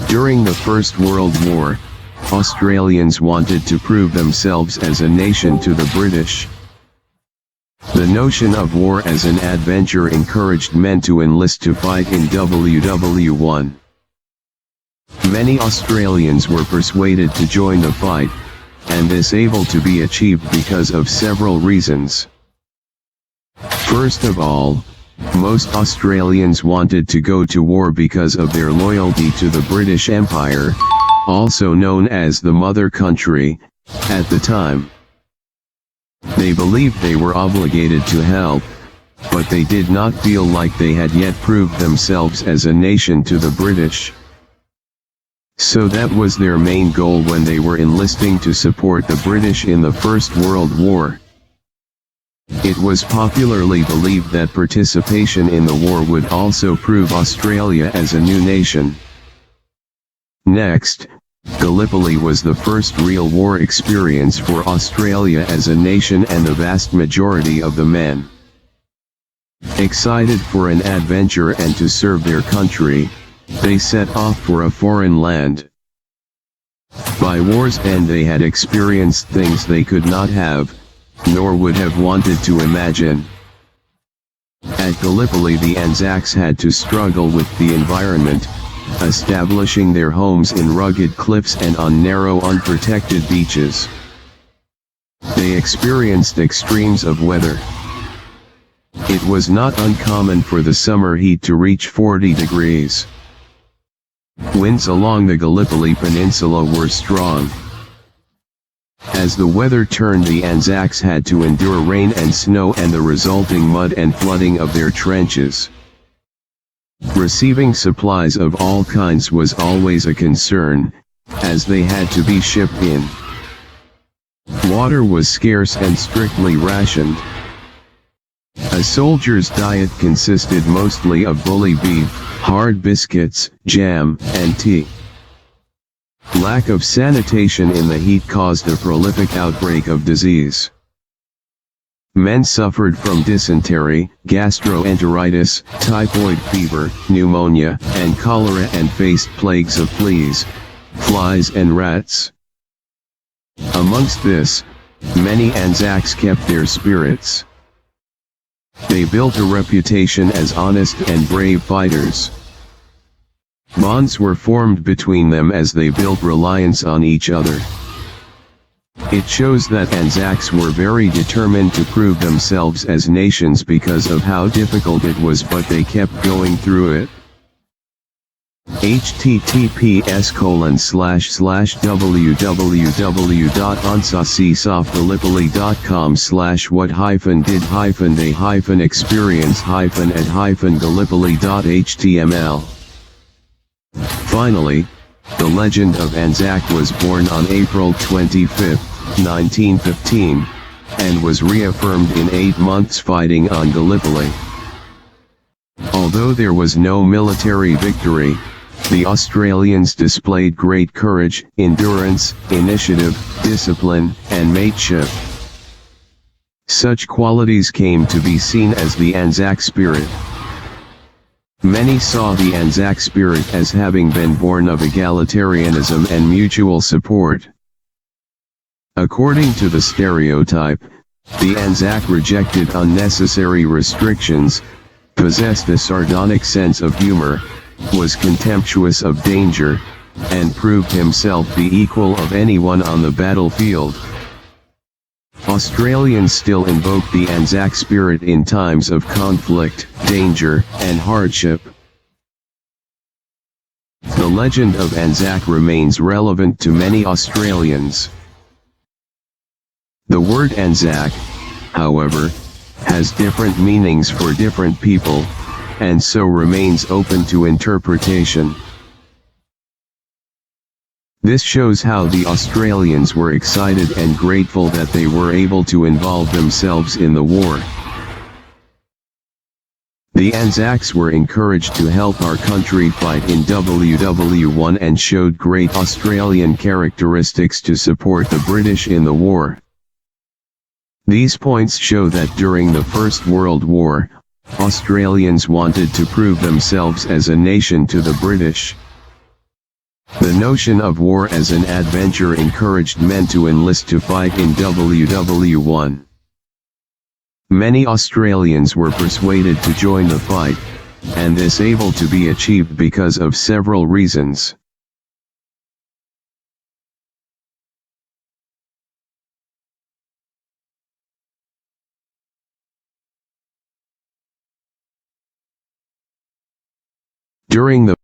During the First World War, Australians wanted to prove themselves as a nation to the British. The notion of war as an adventure encouraged men to enlist to fight in WW1. Many Australians were persuaded to join the fight, and this able to be achieved because of several reasons. First of all, most Australians wanted to go to war because of their loyalty to the British Empire, also known as the Mother Country, at the time. They believed they were obligated to help, but they did not feel like they had yet proved themselves as a nation to the British. So that was their main goal when they were enlisting to support the British in the First World War. It was popularly believed that participation in the war would also prove Australia as a new nation. Next, Gallipoli was the first real war experience for Australia as a nation, and the vast majority of the men, excited for an adventure and to serve their country, they set off for a foreign land. By war's end they had experienced things they could not have, nor would have wanted to imagine. At Gallipoli the Anzacs had to struggle with the environment, establishing their homes in rugged cliffs and on narrow unprotected beaches. They experienced extremes of weather. It was not uncommon for the summer heat to reach 40 degrees. Winds along the Gallipoli Peninsula were strong. As the weather turned, the Anzacs had to endure rain and snow and the resulting mud and flooding of their trenches. Receiving supplies of all kinds was always a concern, as they had to be shipped in. Water was scarce and strictly rationed. A soldier's diet consisted mostly of bully beef, hard biscuits, jam, and tea. Lack of sanitation in the heat caused a prolific outbreak of disease. Men suffered from dysentery, gastroenteritis, typhoid fever, pneumonia, and cholera, and faced plagues of fleas, flies and rats. Amongst this, many Anzacs kept their spirits. They built a reputation as honest and brave fighters. Bonds were formed between them as they built reliance on each other. It shows that Anzacs were very determined to prove themselves as nations because of how difficult it was, but they kept going through it. https://www.ansasisoftgallipoli.com/what-did-experience-at-gallipoli.html. Finally, the legend of Anzac was born on April 25, 1915, and was reaffirmed in 8 months fighting on Gallipoli. Although there was no military victory, the Australians displayed great courage, endurance, initiative, discipline, and mateship. Such qualities came to be seen as the Anzac spirit. Many saw the Anzac spirit as having been born of egalitarianism and mutual support. According to the stereotype, the Anzac rejected unnecessary restrictions, possessed a sardonic sense of humor, was contemptuous of danger, and proved himself the equal of anyone on the battlefield. Australians still invoke the Anzac spirit in times of conflict, danger, and hardship. The legend of Anzac remains relevant to many Australians. The word Anzac, however, has different meanings for different people, and so remains open to interpretation. This shows how the Australians were excited and grateful that they were able to involve themselves in the war. The Anzacs were encouraged to help our country fight in WW1 and showed great Australian characteristics to support the British in the war. These points show that during the First World War, Australians wanted to prove themselves as a nation to the British. The notion of war as an adventure encouraged men to enlist to fight in WW1. Many Australians were persuaded to join the fight, and this able to be achieved because of several reasons. During the